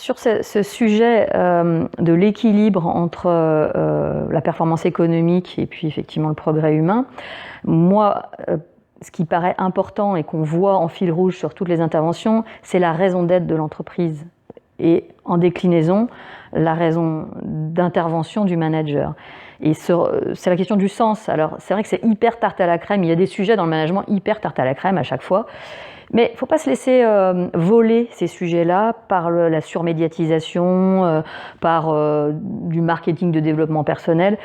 sur ce sujet de l'équilibre entre la performance économique et puis effectivement le progrès humain, moi, ce qui paraît important et qu'on voit en fil rouge sur toutes les interventions, c'est la raison d'être de l'entreprise. Et en déclinaison, la raison d'intervention du manager. Et c'est la question du sens. Alors, c'est vrai que c'est hyper tarte à la crème. Il y a des sujets dans le management hyper tarte à la crème à chaque fois. Mais il ne faut pas se laisser voler ces sujets-là par la surmédiatisation, par du marketing de développement personnel.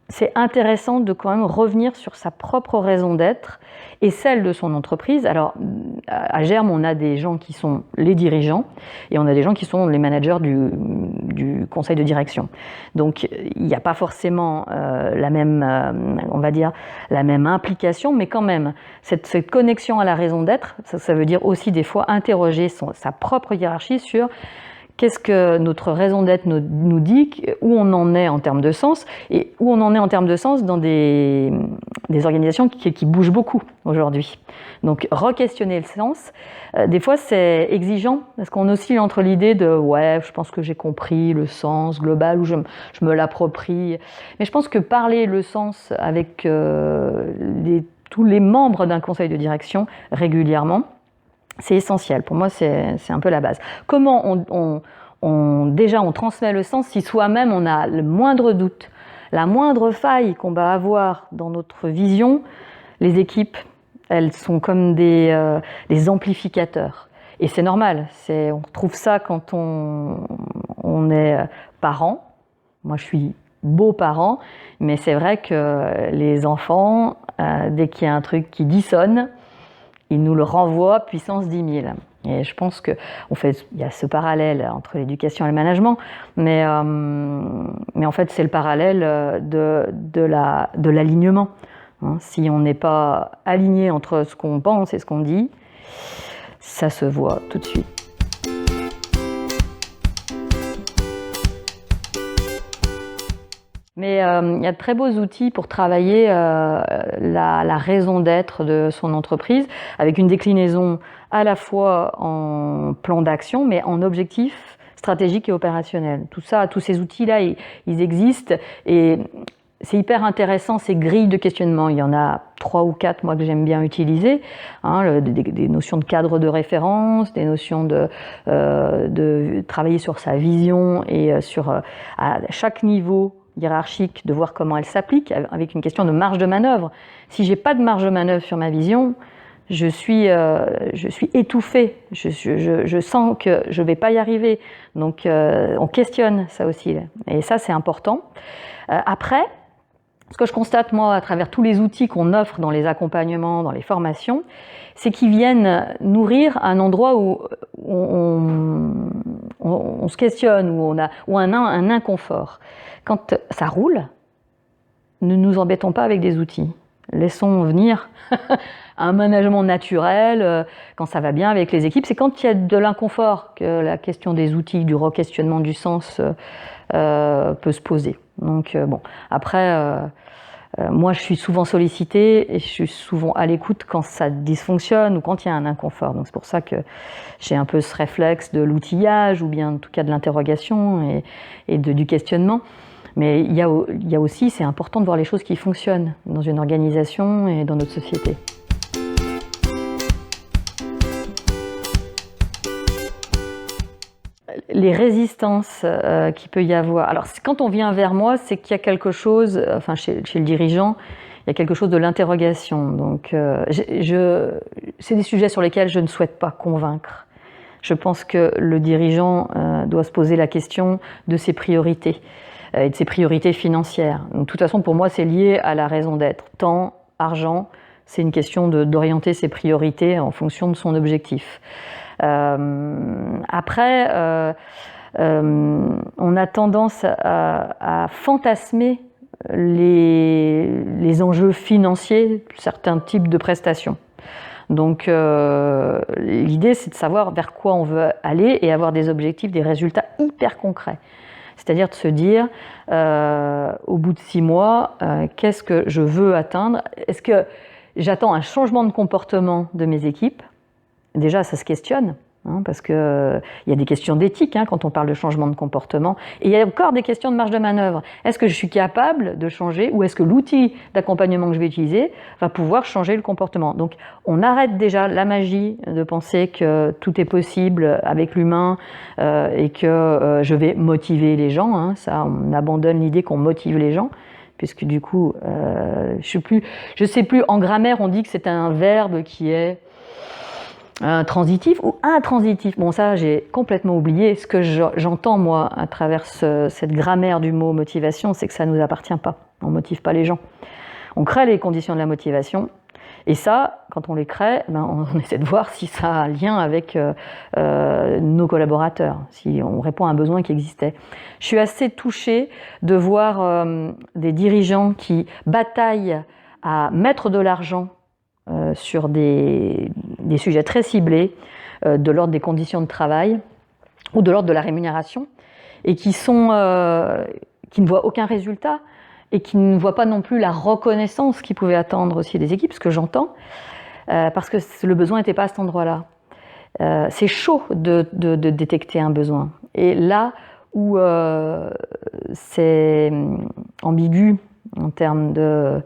C'est intéressant de quand même revenir sur sa propre raison d'être et celle de son entreprise. Alors, à Germe, on a des gens qui sont les dirigeants et on a des gens qui sont les managers du conseil de direction. Donc, il n'y a pas forcément la même, on va dire, la même implication, mais quand même, cette connexion à la raison d'être, ça veut dire aussi des fois interroger sa propre hiérarchie sur qu'est-ce que notre raison d'être nous dit, où on en est en termes de sens, et où on en est en termes de sens dans des organisations qui bougent beaucoup aujourd'hui. Donc, re-questionner le sens, des fois c'est exigeant, parce qu'on oscille entre l'idée de « ouais, je pense que j'ai compris le sens global » ou « je me l'approprie ». Mais je pense que parler le sens avec tous les membres d'un conseil de direction régulièrement, c'est essentiel. Pour moi, c'est un peu la base. Comment on transmet le sens si soi-même on a le moindre doute, la moindre faille qu'on va avoir dans notre vision, les équipes, elles sont comme des amplificateurs. Et c'est normal. On retrouve ça quand on est parent. Moi, je suis beau-parent, mais c'est vrai que les enfants, dès qu'il y a un truc qui dissonne, il nous le renvoie puissance 10 000. Et je pense qu'il y a ce parallèle entre l'éducation et le management, mais en fait, c'est le parallèle de l'alignement. Si on n'est pas aligné entre ce qu'on pense et ce qu'on dit, ça se voit tout de suite. Mais il y a de très beaux outils pour travailler la raison d'être de son entreprise, avec une déclinaison à la fois en plan d'action, mais en objectifs stratégiques et opérationnels. Tout ça, tous ces outils-là, ils existent et c'est hyper intéressant, ces grilles de questionnement. Il y en a 3 ou 4, moi, que j'aime bien utiliser. Des notions de cadre de référence, des notions de travailler sur sa vision et à chaque niveau hiérarchique, de voir comment elle s'applique, avec une question de marge de manœuvre. Si j'ai pas de marge de manœuvre sur ma vision, je suis étouffée, je sens que je vais pas y arriver. Donc on questionne ça aussi, et ça c'est important. Après, ce que je constate moi à travers tous les outils qu'on offre dans les accompagnements, dans les formations, c'est qu'ils viennent nourrir un endroit où on se questionne, où on a un inconfort. Quand ça roule, ne nous embêtons pas avec des outils. Laissons venir un management naturel, quand ça va bien avec les équipes. C'est quand il y a de l'inconfort que la question des outils, du re-questionnement du sens peut se poser. Donc bon, après, moi je suis souvent sollicitée et je suis souvent à l'écoute quand ça dysfonctionne ou quand il y a un inconfort. Donc c'est pour ça que j'ai un peu ce réflexe de l'outillage ou bien en tout cas de l'interrogation et du questionnement. Mais il y a aussi, c'est important de voir les choses qui fonctionnent dans une organisation et dans notre société. Les résistances qu'il peut y avoir. Alors, quand on vient vers moi, c'est qu'il y a quelque chose, enfin, chez le dirigeant, il y a quelque chose de l'interrogation. Donc, c'est des sujets sur lesquels je ne souhaite pas convaincre. Je pense que le dirigeant doit se poser la question de ses priorités et de ses priorités financières. Donc, de toute façon, pour moi, c'est lié à la raison d'être. Temps, argent, c'est une question d'orienter ses priorités en fonction de son objectif. Après, on a tendance à fantasmer les enjeux financiers de certains types de prestations. Donc l'idée, c'est de savoir vers quoi on veut aller et avoir des objectifs, des résultats hyper concrets. C'est-à-dire de se dire, au bout de 6 mois, qu'est-ce que je veux atteindre? Est-ce que j'attends un changement de comportement de mes équipes? Déjà, ça se questionne. parce qu'il y a des questions d'éthique quand on parle de changement de comportement, et il y a encore des questions de marge de manœuvre. Est-ce que je suis capable de changer, ou est-ce que l'outil d'accompagnement que je vais utiliser va pouvoir changer le comportement? Donc on arrête déjà la magie de penser que tout est possible avec l'humain et que je vais motiver les gens. Ça, on abandonne l'idée qu'on motive les gens, puisque du coup, je sais plus, en grammaire on dit que c'est un verbe qui est transitif ou intransitif. Bon, ça, j'ai complètement oublié. Ce que j'entends, moi, à travers cette grammaire du mot motivation, c'est que ça ne nous appartient pas. On ne motive pas les gens. On crée les conditions de la motivation. Et ça, quand on les crée, on essaie de voir si ça a un lien avec nos collaborateurs, si on répond à un besoin qui existait. Je suis assez touchée de voir des dirigeants qui bataillent à mettre de l'argent sur des sujets très ciblés, de l'ordre des conditions de travail ou de l'ordre de la rémunération, et qui ne voient aucun résultat et qui ne voient pas non plus la reconnaissance qu'ils pouvaient attendre aussi des équipes, ce que j'entends, parce que le besoin n'était pas à cet endroit-là. C'est chaud de détecter un besoin. Et là où c'est ambigu en termes de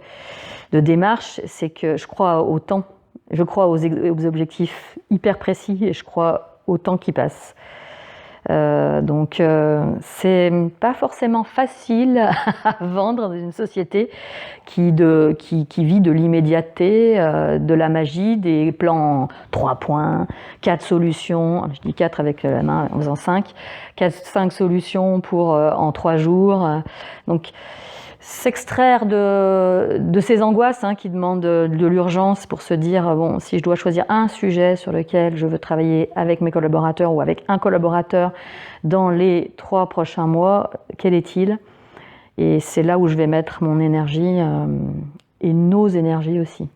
démarche, c'est que je crois au temps, je crois aux objectifs hyper précis et je crois au temps qui passe. Donc c'est pas forcément facile à vendre dans une société qui vit de l'immédiateté, de la magie, des plans 3 points, 4 solutions, je dis 4 avec la main en faisant 5 solutions en 3 jours. Donc s'extraire de ces angoisses qui demandent de l'urgence pour se dire, bon, si je dois choisir un sujet sur lequel je veux travailler avec mes collaborateurs ou avec un collaborateur dans les 3 prochains mois, quel est-il? Et c'est là où je vais mettre mon énergie et nos énergies aussi.